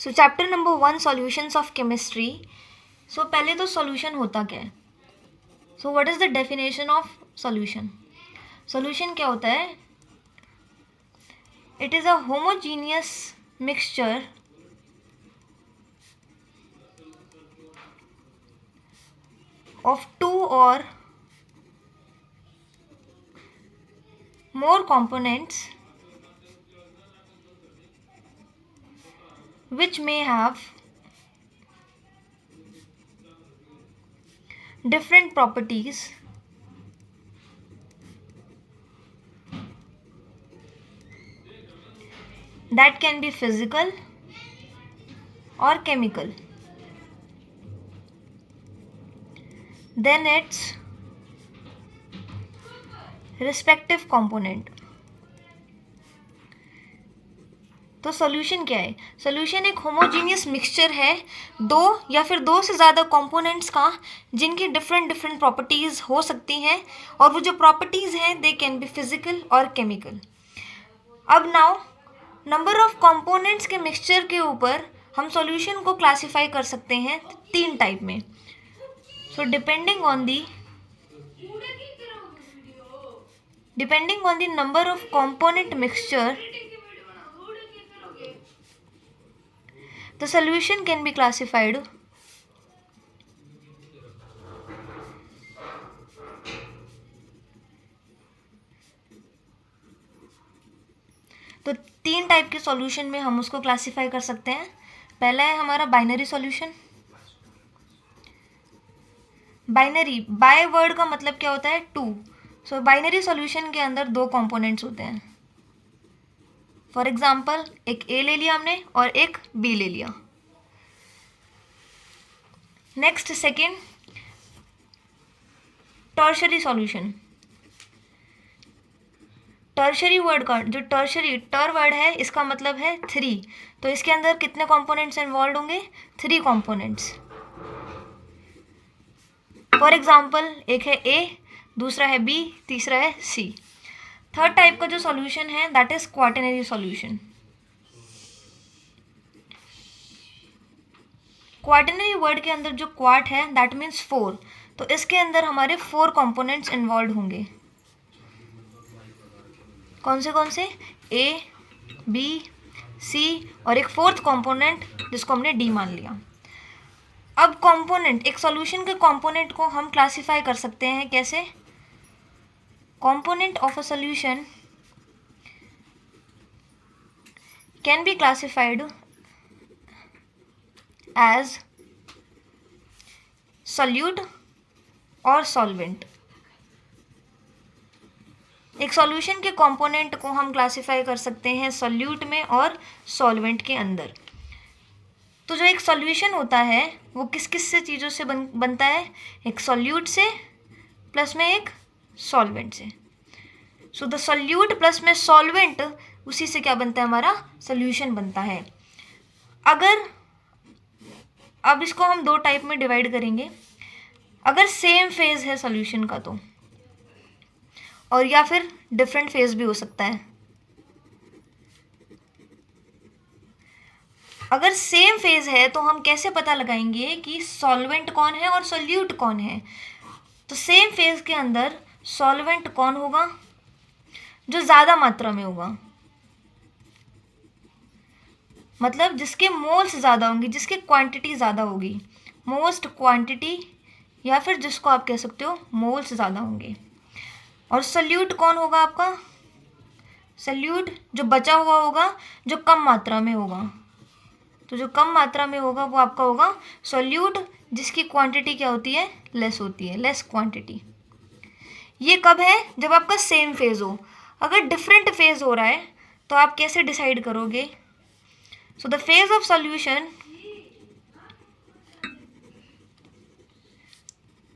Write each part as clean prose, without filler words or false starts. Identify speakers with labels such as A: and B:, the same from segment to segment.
A: So chapter number 1 solutions of chemistry. So पहले तो solution होता क्या है। So what is the definition of solution. Solution क्या होता है? It is a homogeneous mixture of two or more components which may have different properties that can be physical or chemical. Then its respective component. तो solution क्या है? Solution एक homogeneous mixture है दो या फिर दो से ज़्यादा कंपोनेंट्स का, जिनकी डिफरेंट डिफरेंट प्रॉपर्टीज़ हो सकती हैं, और वो जो प्रॉपर्टीज़ हैं दे कैन बी फिजिकल और केमिकल। अब नाउ नंबर ऑफ कंपोनेंट्स के मिक्सचर के ऊपर हम सॉल्यूशन को क्लासिफाई कर सकते हैं तीन टाइप में। So depending on the number of component mixture the solution can be classified तो तीन टाइप के सॉल्यूशन में हम उसको क्लासिफाई कर सकते हैं। पहला है हमारा binary solution. Binary by word का मतलब क्या होता है? टू। सो बाइनरी सॉल्यूशन के अंदर दो कंपोनेंट्स होते हैं। फॉर एग्जांपल एक ए ले लिया हमने और एक बी ले लिया। Next second tertiary solution. Tertiary word का जो टर्शरी टर वर्ड है इसका मतलब है थ्री। तो इसके अंदर कितने कंपोनेंट्स इन्वॉल्व होंगे? Three components. फॉर एग्जाम्पल एक है ए, दूसरा है बी, तीसरा है सी। थर्ड टाइप का जो सॉल्यूशन है that is quaternary solution. Quaternary word के अंदर जो क्वाट है दैट मीन्स फोर। तो इसके अंदर हमारे फोर कंपोनेंट्स इन्वॉल्व होंगे। कौन से? ए, बी, सी और एक फोर्थ कंपोनेंट जिसको हमने डी मान लिया। अब कंपोनेंट, एक सॉल्यूशन के कंपोनेंट को हम क्लासिफाई कर सकते हैं कैसे? Component of a solution can be classified as solute और सॉल्वेंट। एक सॉल्यूशन के कंपोनेंट को हम क्लासिफाई कर सकते हैं सॉल्यूट में और सॉल्वेंट के अंदर। तो जो एक सॉल्यूशन होता है वो किस किस से चीज़ों से बनता है? एक सॉल्यूट से प्लस में एक सॉल्वेंट से। सो द सॉल्यूट प्लस में सॉल्वेंट, उसी से क्या बनता है? हमारा सॉल्यूशन बनता है। अगर अब इसको हम दो टाइप में डिवाइड करेंगे। अगर सेम फेज है सॉल्यूशन का तो, और या फिर डिफरेंट फेज भी हो सकता है। अगर सेम फेज है तो हम कैसे पता लगाएंगे कि सॉल्वेंट कौन है और सॉल्यूट कौन है? तो सेम फेज के अंदर सॉल्वेंट कौन होगा? जो ज़्यादा मात्रा में होगा, मतलब जिसके मोल्स ज़्यादा होंगी, जिसकी क्वांटिटी ज़्यादा होगी। मोस्ट क्वांटिटी या फिर जिसको आप कह सकते हो मोल्स ज़्यादा होंगे। और सॉल्यूट कौन होगा आपका? सॉल्यूट जो बचा हुआ होगा, जो कम मात्रा में होगा। तो जो कम मात्रा में होगा वो आपका होगा सॉल्यूट, जिसकी क्वांटिटी क्या होती है? लेस होती है, लेस क्वांटिटी। ये कब है? जब आपका सेम फेज हो। अगर डिफरेंट फेज हो रहा है तो आप कैसे डिसाइड करोगे? So the phase of solution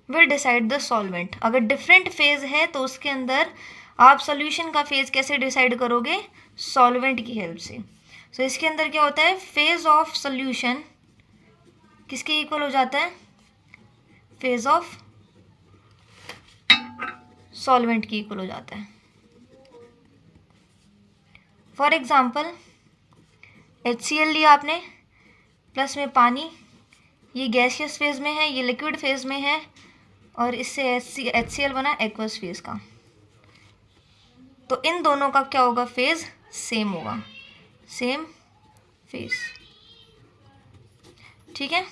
A: will decide the solvent. अगर डिफरेंट फेज है तो उसके अंदर आप सॉल्यूशन का फेज कैसे डिसाइड करोगे? सॉल्वेंट की हेल्प से। सो इसके अंदर क्या होता है? फेज ऑफ सॉल्यूशन किसके इक्वल हो जाता है? फेज ऑफ सॉल्वेंट की इक्वल हो जाता है। फॉर एग्जाम्पल HCl लिया आपने, प्लस में पानी, ये गैसियस फेज में है, ये लिक्विड फेज में है, और इससे HCl बना एक्वस फेज का। तो इन दोनों का क्या होगा, फेज सेम होगा, सेम फेज। ठीक है,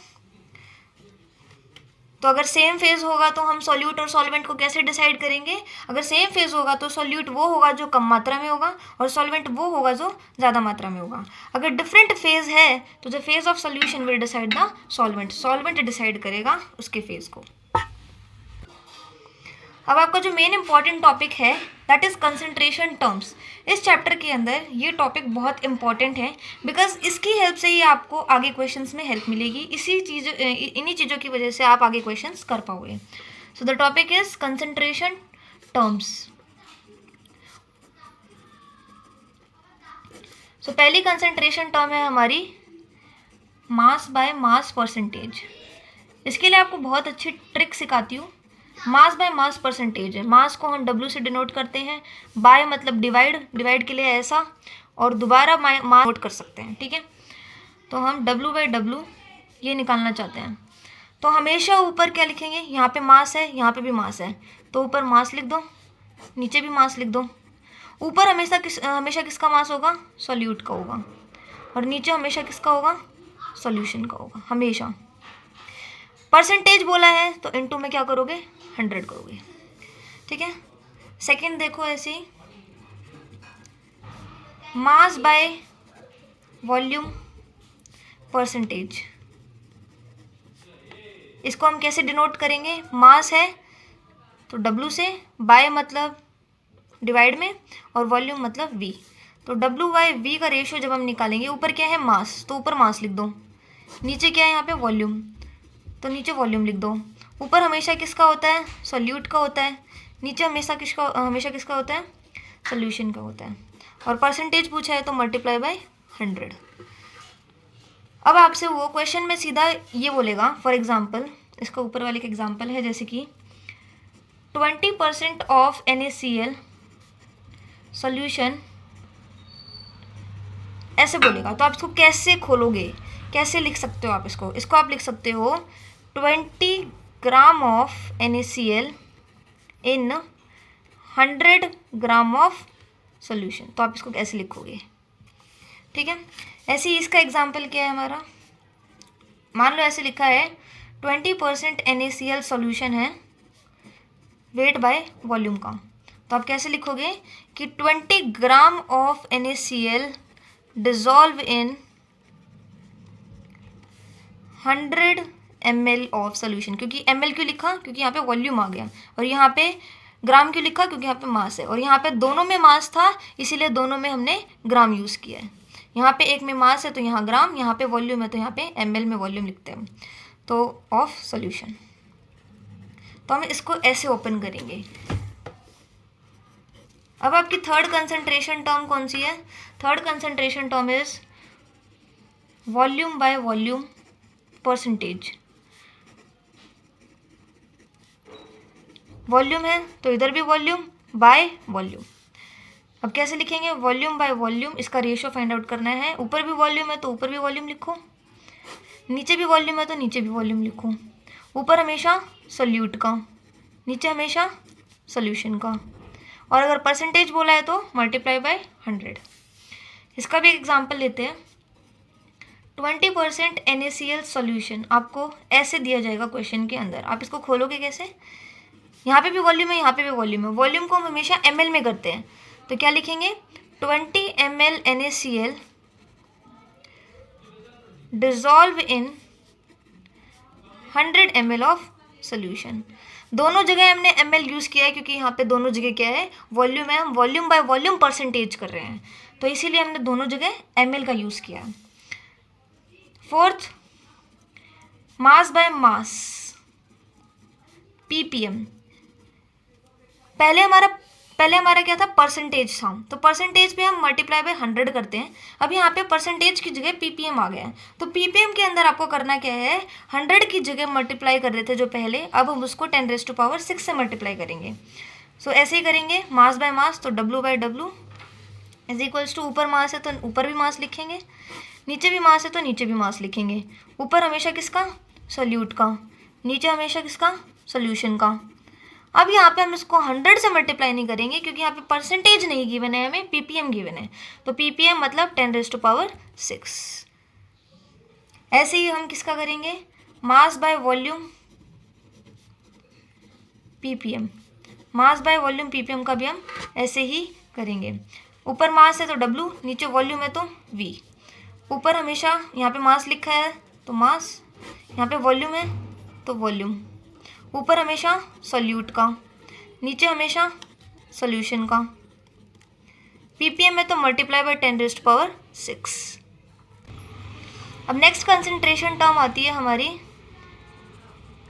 A: तो अगर सेम फेज होगा तो हम सॉल्यूट और सॉल्वेंट को कैसे डिसाइड करेंगे? अगर सेम फेज होगा तो सॉल्यूट वो होगा जो कम मात्रा में होगा और सॉल्वेंट वो होगा जो ज़्यादा मात्रा में होगा। अगर डिफरेंट फेज है तो the phase of solution will decide the solvent, solvent decide करेगा उसके फेज को। अब आपका जो मेन इंपॉर्टेंट टॉपिक है दैट इज़ कंसंट्रेशन टर्म्स। इस चैप्टर के अंदर ये टॉपिक बहुत इंपॉर्टेंट है बिकॉज इसकी हेल्प से ही आपको आगे क्वेश्चंस में हेल्प मिलेगी। इन्हीं चीज़ों की वजह से आप आगे क्वेश्चंस कर पाओगे। So the topic is concentration terms. So पहली कंसंट्रेशन टर्म है हमारी मास बाय मास परसेंटेज। इसके लिए आपको बहुत अच्छी ट्रिक सिखाती हूँ। मास बाय मास परसेंटेज है, मास को हम W से डिनोट करते हैं, बाय मतलब डिवाइड, डिवाइड के लिए ऐसा, और दोबारा मास नोट कर सकते हैं। ठीक है, तो हम W/W ये निकालना चाहते हैं तो हमेशा ऊपर क्या लिखेंगे, यहाँ पे मास है, यहाँ पे भी मास है, तो ऊपर मास लिख दो, नीचे भी मास लिख दो। ऊपर हमेशा किसका मास होगा, सॉल्यूट का होगा, और नीचे हमेशा किसका होगा, सॉल्यूशन का होगा हमेशा। परसेंटेज बोला है तो इनटू में क्या करोगे, 100 करोगे। ठीक है, सेकंड देखो ऐसे ही, मास बाय वॉल्यूम परसेंटेज। इसको हम कैसे डिनोट करेंगे, मास है तो W से, बाय मतलब डिवाइड में, और वॉल्यूम मतलब V। तो W/V का रेशियो जब हम निकालेंगे, ऊपर क्या है मास तो ऊपर मास लिख दो, नीचे क्या है यहाँ पे वॉल्यूम तो नीचे वॉल्यूम लिख दो। ऊपर हमेशा किसका होता है, सॉल्यूट का होता है, नीचे हमेशा किसका होता है, सॉल्यूशन का होता है, और परसेंटेज पूछा है तो मल्टीप्लाई बाय 100। अब आपसे वो क्वेश्चन में सीधा ये बोलेगा, फॉर एग्जांपल इसका ऊपर वाले का एग्जांपल है जैसे कि 20% ऑफ NaCl सॉल्यूशन, ऐसे बोलेगा। तो आप इसको कैसे खोलोगे, कैसे लिख सकते हो आप इसको आप लिख सकते हो 20 gram of NaCl in 100 gram of solution. तो आप इसको कैसे लिखोगे? ठीक है, ऐसे ही इसका एग्जाम्पल क्या है हमारा, मान लो ऐसे लिखा है 20% NaCl सॉल्यूशन है वेट बाय वॉल्यूम का। तो आप कैसे लिखोगे कि 20 gram of NaCl dissolve in 100 ml of solution. क्योंकि ml क्यों लिखा, क्योंकि यहाँ पे वॉल्यूम आ गया, और यहाँ पे ग्राम क्यों लिखा, क्योंकि यहाँ पे मास है, और यहाँ पे दोनों में मास था इसीलिए दोनों में हमने ग्राम यूज़ किया है। यहाँ पे एक में मास है तो यहाँ ग्राम, यहाँ पे वॉल्यूम है तो यहाँ पे ml में वॉल्यूम लिखते हैं, तो ऑफ सोल्यूशन। तो हम इसको ऐसे ओपन करेंगे। अब आपकी थर्ड कंसंट्रेशन टर्म कौन सी है, third concentration term is volume by volume percentage. Volume है तो इधर भी वॉल्यूम बाय वॉल्यूम। अब कैसे लिखेंगे, वॉल्यूम बाय वॉल्यूम, इसका रेशियो फाइंड आउट करना है। ऊपर भी वॉल्यूम है तो ऊपर भी वॉल्यूम लिखो, नीचे भी वॉल्यूम है तो नीचे भी वॉल्यूम लिखो। ऊपर हमेशा सोल्यूट का, नीचे हमेशा सोल्यूशन का, और अगर परसेंटेज बोला है तो मल्टीप्लाई बाय 100। इसका भी एग्जाम्पल लेते हैं। 20% NaCl सॉल्यूशन आपको ऐसे दिया जाएगा क्वेश्चन के अंदर, आप इसको खोलोगे कैसे, यहाँ पे भी वॉल्यूम है, यहाँ पे भी वॉल्यूम है। वॉल्यूम को हम हमेशा ml में करते हैं, तो क्या लिखेंगे 20 ml NaCl dissolve in 100 ml of solution. दोनों जगह हमने ml यूज़ किया है क्योंकि यहाँ पे दोनों जगह क्या है, वॉल्यूम है, हम वॉल्यूम बाय वॉल्यूम परसेंटेज कर रहे हैं, तो इसीलिए हमने दोनों जगह ml का यूज़ किया है। Fourth, mass by mass ppm। पहले हमारा क्या था, परसेंटेज था, तो परसेंटेज पे हम मल्टीप्लाई बाय 100 करते हैं। अब यहाँ पे परसेंटेज की जगह ppm आ गया है, तो ppm के अंदर आपको करना क्या है, 100 की जगह मल्टीप्लाई कर रहे थे जो पहले, अब हम उसको 10⁻⁶ से मल्टीप्लाई करेंगे। सो ऐसे ही करेंगे, मास बाय मास, तो W/W इज इक्वल्स टू, ऊपर मास है तो ऊपर भी मास लिखेंगे, नीचे भी मास है तो नीचे भी मास लिखेंगे। ऊपर हमेशा किसका, सॉल्यूट का, नीचे हमेशा किसका, सॉल्यूशन का। अब यहाँ पे हम इसको 100 से मल्टीप्लाई नहीं करेंगे क्योंकि यहाँ पे परसेंटेज नहीं गिवन है, हमें पीपीएम गिवन है। तो पीपीएम मतलब 10⁻6। ऐसे ही हम किसका करेंगे, mass by volume ppm, mass by volume ppm का भी हम ऐसे ही करेंगे। ऊपर मास है तो डब्ल्यू, नीचे वॉल्यूम है तो वी। ऊपर हमेशा यहाँ पे मास लिखा है तो मास, यहाँ पे वॉल्यूम है तो वॉल्यूम। ऊपर हमेशा सॉल्यूट का, नीचे हमेशा सॉल्यूशन का। पीपीएम में तो मल्टीप्लाई बाय 10⁻6। अब नेक्स्ट कंसंट्रेशन टर्म आती है हमारी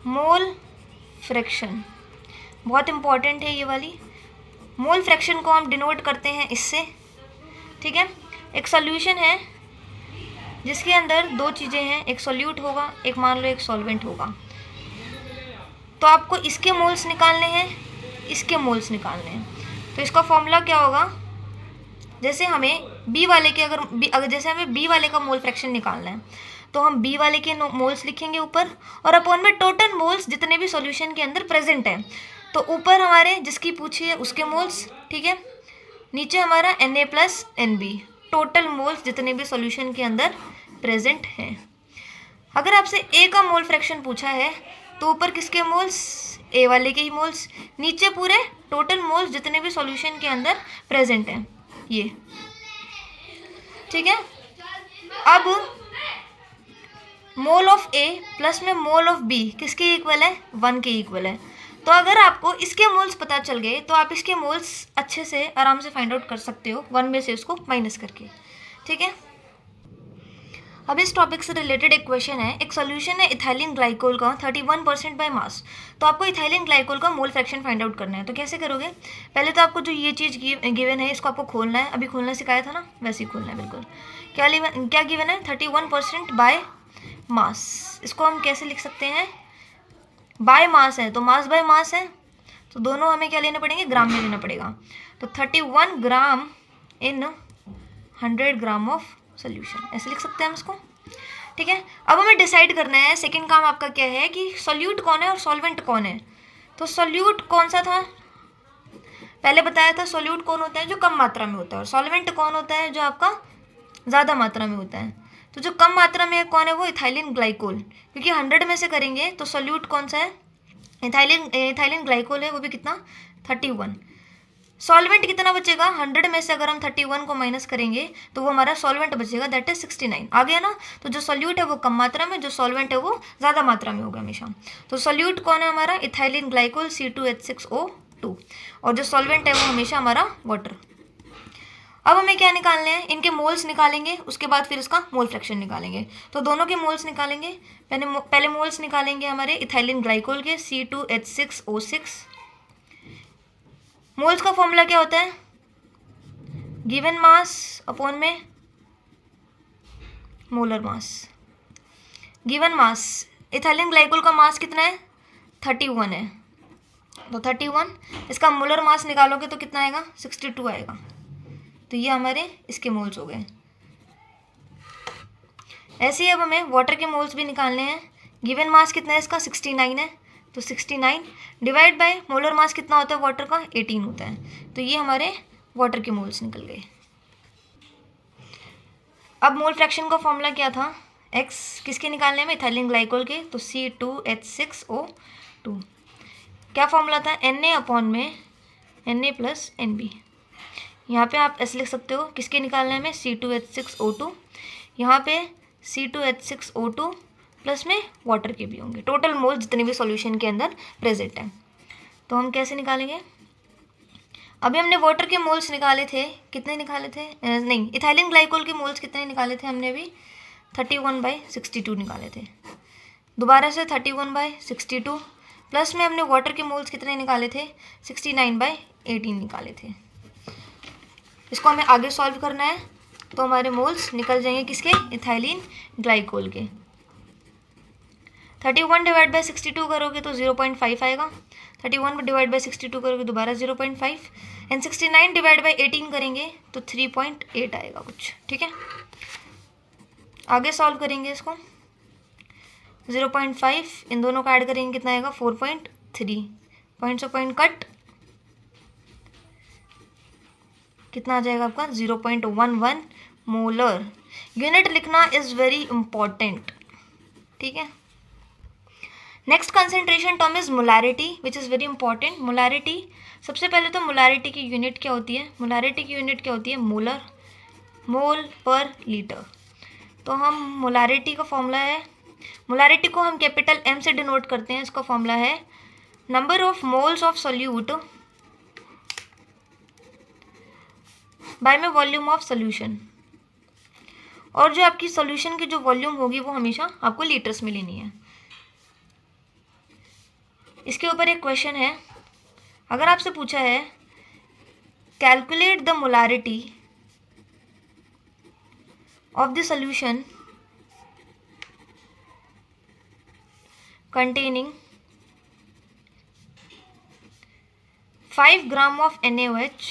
A: मोल फ्रैक्शन। बहुत इंपॉर्टेंट है ये वाली। मोल फ्रैक्शन को हम डिनोट करते हैं इससे, ठीक है। एक सॉल्यूशन है जिसके अंदर दो चीज़ें हैं, एक सॉल्यूट होगा, एक मान लो एक सॉल्वेंट होगा। तो आपको इसके मोल्स निकालने हैं, इसके मोल्स निकालने हैं। तो इसका फॉर्मूला क्या होगा, जैसे हमें बी वाले के अगर जैसे हमें बी वाले का मोल फ्रैक्शन निकालना है तो हम बी वाले के मोल्स लिखेंगे ऊपर, और अपॉन में टोटल मोल्स जितने भी सॉल्यूशन के अंदर प्रेजेंट हैं। तो ऊपर हमारे जिसकी पूछी है उसके मोल्स, ठीक है। नीचे हमारा Na+NB, टोटल मोल्स जितने भी सॉल्यूशन के अंदर प्रेजेंट हैं। अगर आपसे ए का मोल फ्रैक्शन पूछा है तो ऊपर किसके मोल्स, ए वाले के ही मोल्स, नीचे पूरे टोटल मोल्स जितने भी सॉल्यूशन के अंदर प्रेजेंट हैं ये, ठीक है। अब मोल ऑफ ए प्लस में मोल ऑफ बी किसके इक्वल है, 1 के इक्वल है। तो अगर आपको इसके मोल्स पता चल गए तो आप इसके मोल्स अच्छे से आराम से फाइंड आउट कर सकते हो 1 में से उसको माइनस करके, ठीक है। अब इस टॉपिक से रिलेटेड एक क्वेश्चन है, एक सॉल्यूशन है इथाइलिन ग्लाइकोल का 31% बाय मास। तो आपको इथाइलिन ग्लाइकोल का मोल फ्रैक्शन फाइंड आउट करना है। तो कैसे करोगे, पहले तो आपको जो ये चीज़ गिवन है इसको आपको खोलना है, अभी खोलना सिखाया था ना, वैसे ही खोलना है बिल्कुल। क्या गिवन है, 31% बाय मास। इसको हम कैसे लिख सकते हैं, बाय मास है तो मास बाय मास है, तो दोनों हमें क्या लेने पड़ेंगे, ग्राम में लेना पड़ेगा। तो 31 ग्राम इन 100 ग्राम ऑफ सोल्यूशन, ऐसे लिख सकते हैं हम इसको, ठीक है। अब हमें डिसाइड करना है, सेकंड काम आपका क्या है कि सॉल्यूट कौन है और सॉल्वेंट कौन है। तो सॉल्यूट कौन सा था, पहले बताया था, सॉल्यूट कौन होता है जो कम मात्रा में होता है, और सॉल्वेंट कौन होता है जो आपका ज़्यादा मात्रा में होता है। तो जो कम मात्रा में कौन है वो इथाइलिन ग्लाइकोल, क्योंकि 100 में से करेंगे तो सॉल्यूट कौन सा है, इथाइलिन ग्लाइकोल है, वो भी कितना, 31। सॉल्वेंट कितना बचेगा, 100 में से अगर हम 31 को माइनस करेंगे तो वो हमारा सॉल्वेंट बचेगा, दैट इज 69। आ गया ना। तो जो सॉल्यूट है वो कम मात्रा में, जो सॉल्वेंट है वो ज़्यादा मात्रा में होगा हमेशा। तो सॉल्यूट कौन है हमारा, इथाइलिन ग्लाइकोल C2H6O2, और जो सॉल्वेंट है वो हमेशा हमारा वाटर। अब हमें क्या निकालने हैं, इनके मोल्स निकालेंगे, उसके बाद फिर इसका मोल फ्रैक्शन निकालेंगे। तो दोनों के मोल्स निकालेंगे, पहले मोल्स निकालेंगे हमारे इथाइलिन ग्लाइकोल के C2H6O6। मोल्स का फॉर्मूला क्या होता है, गिवन मास अपॉन में molar mass. Given mass, ethylene glycol का मास कितना है, 31 है, तो 31, इसका मोलर मास निकालोगे तो कितना आएगा, 62 आएगा। तो ये हमारे इसके मोल्स हो गए। ऐसे ही अब हमें वाटर के मोल्स भी निकालने हैं। गिवन मास कितना है इसका, 69 है, तो 69 डिवाइड बाय मोलर मास कितना होता है वाटर का, 18 होता है। तो ये हमारे वाटर के मोल्स निकल गए। अब मोल फ्रैक्शन का फॉर्मूला क्या था, x किसके निकालने में, इथाइलिन ग्लाइकोल के, तो C2H6O2। क्या फॉर्मूला था, Na अपॉन में Na+NB। यहाँ पे आप ऐसे लिख सकते हो, किसके निकालने में, C2H6O2, यहाँ पे C2H6O2 प्लस में वाटर के भी होंगे, टोटल मोल जितने भी सॉल्यूशन के अंदर प्रेजेंट हैं। तो हम कैसे निकालेंगे, अभी हमने वाटर के मोल्स निकाले थे, कितने निकाले थे, नहीं, इथाइलिन ग्लाइकोल के मोल्स कितने निकाले थे हमने अभी, 31/62 निकाले थे। दोबारा से 31/62 प्लस में हमने वाटर के मोल्स कितने निकाले थे, 69/18 निकाले थे। इसको हमें आगे सॉल्व करना है, तो हमारे मोल्स निकल जाएंगे किसके, इथाइलिन ग्लाइकोल के। 31 डिवाइड बाई 62 करोगे तो 0.5 आएगा, 31 डिवाइड बाई 62 करोगे दोबारा 0.5, एंड 69 डिवाइड बाई 18 करेंगे तो 3.8 आएगा कुछ, ठीक है। आगे सॉल्व करेंगे इसको। 0.5 इन दोनों का ऐड करेंगे कितना आएगा 4.3, पॉइंट से पॉइंट कट, कितना आ जाएगा आपका 0.11 मोलर। यूनिट लिखना इज वेरी इंपॉर्टेंट, ठीक है। Next concentration term is molarity which is very important. Molarity, सबसे पहले तो मोलारिटी की यूनिट क्या होती है, मोलारिटी की यूनिट क्या होती है मोलर, मोल पर लीटर। तो हम मोलारिटी का फॉर्मूला है, मोलारिटी को हम कैपिटल M से डिनोट करते हैं। इसका फॉर्मूला है number of moles of solute by में वॉल्यूम ऑफ सोल्यूशन। और जो आपकी सोल्यूशन की जो वॉल्यूम होगी वो हमेशा आपको लीटर्स में लेनी है। इसके ऊपर एक क्वेश्चन है, अगर आपसे पूछा है calculate the molarity of the solution containing 5 gram of NaOH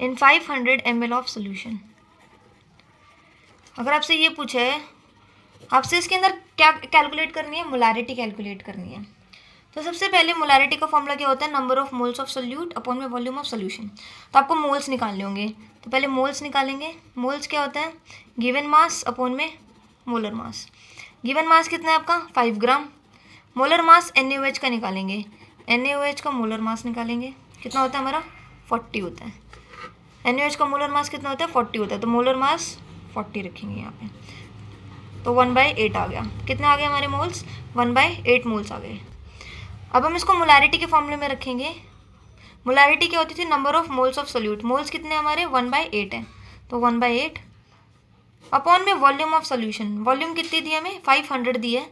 A: in 500 ml of solution. अगर आपसे ये पूछा है, आपसे इसके अंदर क्या कैलकुलेट करनी है, मोलारिटी कैलकुलेट करनी है। तो सबसे पहले मोलारिटी का फॉर्मूला क्या होता है, number of moles of solute upon में वॉल्यूम ऑफ सोल्यूशन। तो आपको मोल्स निकालने होंगे, तो पहले मोल्स निकालेंगे। मोल्स क्या होता है, गिवन मास अपॉन में मोलर मास। गिवन मास कितना है आपका 5 ग्राम। मोलर मास NaOH का निकालेंगे, NaOH का मोलर मास निकालेंगे, कितना होता है हमारा 40 होता है। NaOH का मोलर मास कितना होता है 40 होता है, तो मोलर मास 40 रखेंगे यहाँ पे। तो 1/8 आ गया, कितने आ गए हमारे मोल्स 1/8 मोल्स आ गए। अब हम इसको मोलारिटी के फॉर्मूले में रखेंगे। मोलारिटी क्या होती थी, number of moles of solute. Moles कितने हमारे 1/8 है, तो 1/8 अपॉन में वॉल्यूम ऑफ सोल्यूशन। वॉल्यूम कितनी दी हमें 500 दी है,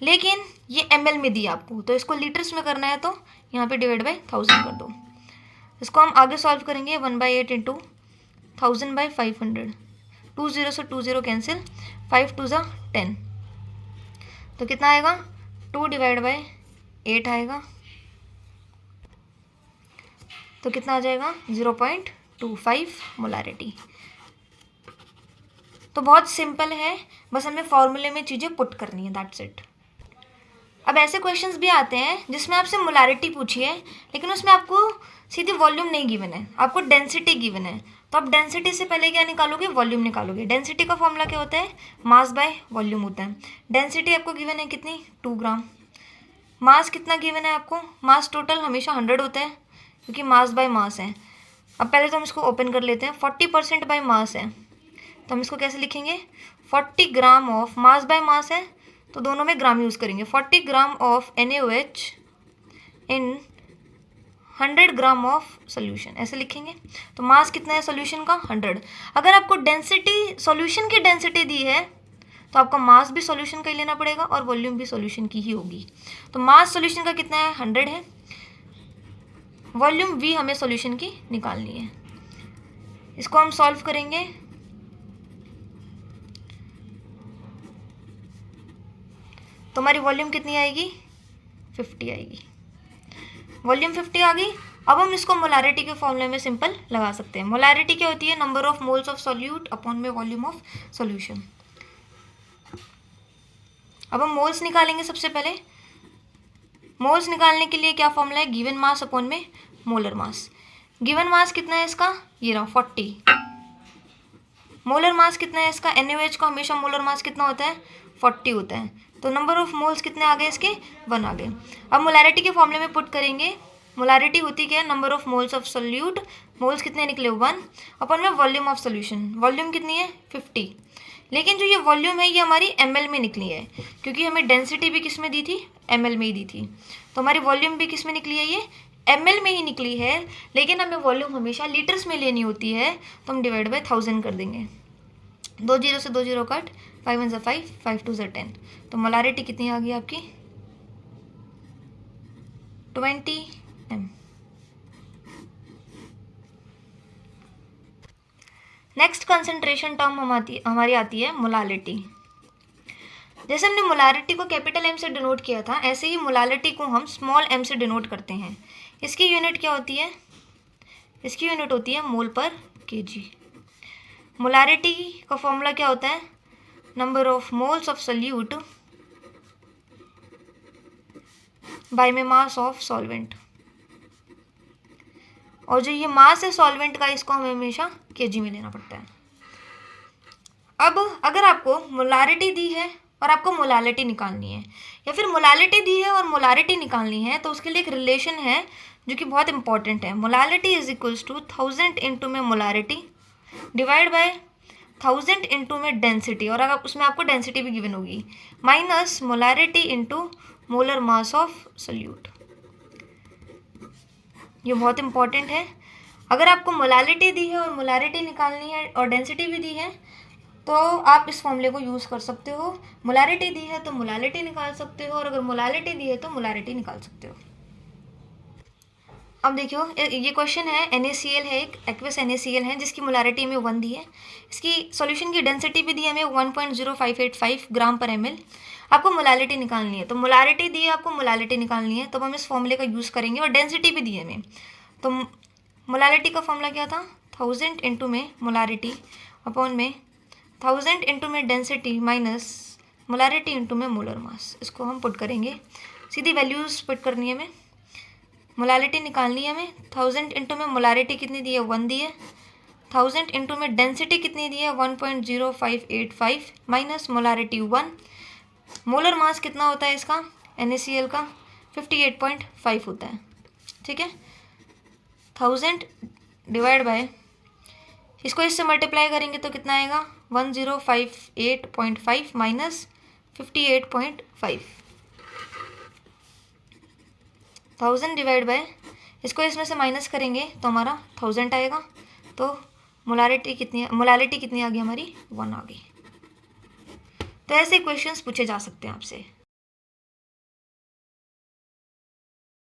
A: लेकिन ये ml में दी आपको, तो इसको लीटर्स में करना है, तो यहाँ पे डिवाइड बाई 1000 कर दो। इसको हम आगे सॉल्व करेंगे 1/8 इंटू 1000/500, 2 0 से 2 0 कैंसिल, 5 2 ज़ा 10, तो कितना आएगा 2/8 आएगा, तो कितना आ जाएगा 0.25 मोलारिटी। तो बहुत सिंपल है, बस हमें फॉर्मूले में चीज़ें पुट करनी है, दैट्स इट। अब ऐसे क्वेश्चंस भी आते हैं जिसमें आपसे मोलारिटी पूछी है, लेकिन उसमें आपको सीधी वॉल्यूम नहीं गिवन है, आपको डेंसिटी गिवन है। तो आप डेंसिटी से पहले क्या निकालोगे, वॉल्यूम निकालोगे। डेंसिटी का फॉर्मूला क्या होता है, मास बाय वॉल्यूम होता है। डेंसिटी आपको गिवन है कितनी 2 ग्राम। मास कितना गिवन है आपको, मास टोटल हमेशा 100 होता है, क्योंकि मास बाय मास है। अब पहले तो हम इसको ओपन कर लेते हैं, 40% बाय मास है, तो हम इसको कैसे लिखेंगे 40 gram of, mass by mass है तो दोनों में ग्राम यूज़ करेंगे, 40 gram of NaOH in 100 gram of solution, ऐसे लिखेंगे। तो मास कितना है सोल्यूशन का 100। अगर आपको डेंसिटी, सोल्यूशन की डेंसिटी दी है, तो आपका मास भी सोल्यूशन का ही लेना पड़ेगा और वॉल्यूम भी सोल्यूशन की ही होगी। तो मास सोल्यूशन का कितना है 100 है, वॉल्यूम भी हमें सोल्यूशन की निकालनी है। इसको हम सॉल्व करेंगे, तो हमारी वॉल्यूम कितनी आएगी 50 आएगी। वॉल्यूम 50 आ गई। अब हम इसको मोलारिटी के फॉर्मूले में सिंपल लगा सकते हैं। मोलारिटी क्या होती है, number of moles of solute upon में वॉल्यूम ऑफ सोल्यूशन। अब हम मोल्स निकालेंगे। सबसे पहले मोल्स निकालने के लिए क्या फॉर्मूला है, गिवन मास अपॉन में मोलर मास। गिवन मास कितना है इसका, ये रहा 40। मोलर मास कितना है इसका, NaOH का हमेशा मोलर मास कितना होता है 40 होता है, तो नंबर ऑफ मोल्स कितने आ गए इसके 1 आ गए। अब मोलारिटी के फॉर्मूले में पुट करेंगे। मोलारिटी होती क्या है, number of moles of solute, moles कितने निकले 1 अपन में वॉल्यूम ऑफ सोल्यूशन। वॉल्यूम कितनी है 50, लेकिन जो ये वॉल्यूम है ये हमारी ml में निकली है, क्योंकि हमें डेंसिटी भी किस में दी थी ml में ही दी थी, तो हमारी वॉल्यूम भी किस में निकली है, ये ml में ही निकली है। लेकिन हमें वॉल्यूम हमेशा लीटर्स में लेनी होती है, तो हम डिवाइड बाई 1000 कर देंगे। 2 0 से 2 0 कट, 5 1 5, 5 2 10, तो मोलारिटी कितनी आ गई आपकी 20 m। नेक्स्ट कंसंट्रेशन टर्म हमारी आती है मोलालिटी। जैसे हमने मोलारिटी को कैपिटल M से डिनोट किया था, ऐसे ही मोलालिटी को हम स्मॉल m से डिनोट करते हैं। इसकी यूनिट क्या होती है, इसकी यूनिट होती है मोल पर kg। मोलारिटी का फॉर्मूला क्या होता है, number of moles of solute by में मास ऑफ सॉल्वेंट। और जो ये मास है सॉल्वेंट का, इसको हमें हमेशा केजी में लेना पड़ता है। अब अगर आपको मोलारिटी दी है और आपको मोलालिटी निकालनी है, या फिर मोलालिटी दी है और मोलारिटी निकालनी है, तो उसके लिए एक रिलेशन है जो कि बहुत इंपॉर्टेंट है। Molality is equals to 1000 into में मोलारिटी डिवाइड बाय 1000 इंटू में डेंसिटी, और अगर उसमें आपको डेंसिटी भी गिवन होगी, minus molarity into molar mass of solute. ये बहुत इंपॉर्टेंट है। अगर आपको मोलालिटी दी है और मोलारिटी निकालनी है और डेंसिटी भी दी है, तो आप इस फॉर्मूले को यूज़ कर सकते हो। मोलारिटी दी है तो मोलालिटी निकाल सकते हो, और अगर मोलालिटी दी है तो मोलारिटी निकाल सकते हो। अब देखियो, ये क्वेश्चन है, NaCl है, एक एक्वस NaCl है जिसकी मोलारिटी हमें 1 दी है। इसकी सॉल्यूशन की डेंसिटी भी दी है हमें 1.0585 ग्राम पर ml। आपको मोलालिटी निकालनी है, तो मोलारिटी दी है, आपको मोलालिटी निकालनी है, तो हम इस फॉर्मूले का यूज़ करेंगे। और डेंसिटी भी दी है हमें, तो मोलालिटी का फॉर्मूला क्या था, 1000 इंटू में मोलारिटी अपॉन में 1000 इंटू में डेंसिटी माइनस मोलारिटी इंटू में मोलर मास। इसको हम पुट करेंगे, सीधी वैल्यूज़ पुट करनी है हमें। मोलालिटी निकालनी है हमें, 1000 इंटू में मोलारिटी कितनी दी है, 1 दी है। 1000 इंटू में डेंसिटी कितनी दी है, 1.0585 माइनस मोलारिटी 1। मोलर मास कितना होता है इसका, NaCl का 58.5 होता है। ठीक है, 1000 डिवाइड बाय, इसको इससे मल्टीप्लाई करेंगे तो कितना आएगा, 1058.5 माइनस 58.5। 1000 डिवाइड बाय, इसको इसमें से माइनस करेंगे तो हमारा 1000 आएगा। तो मोलारिटी कितनी आ गई हमारी, 1 आ गई। तो ऐसे क्वेश्चंस पूछे जा सकते हैं आपसे।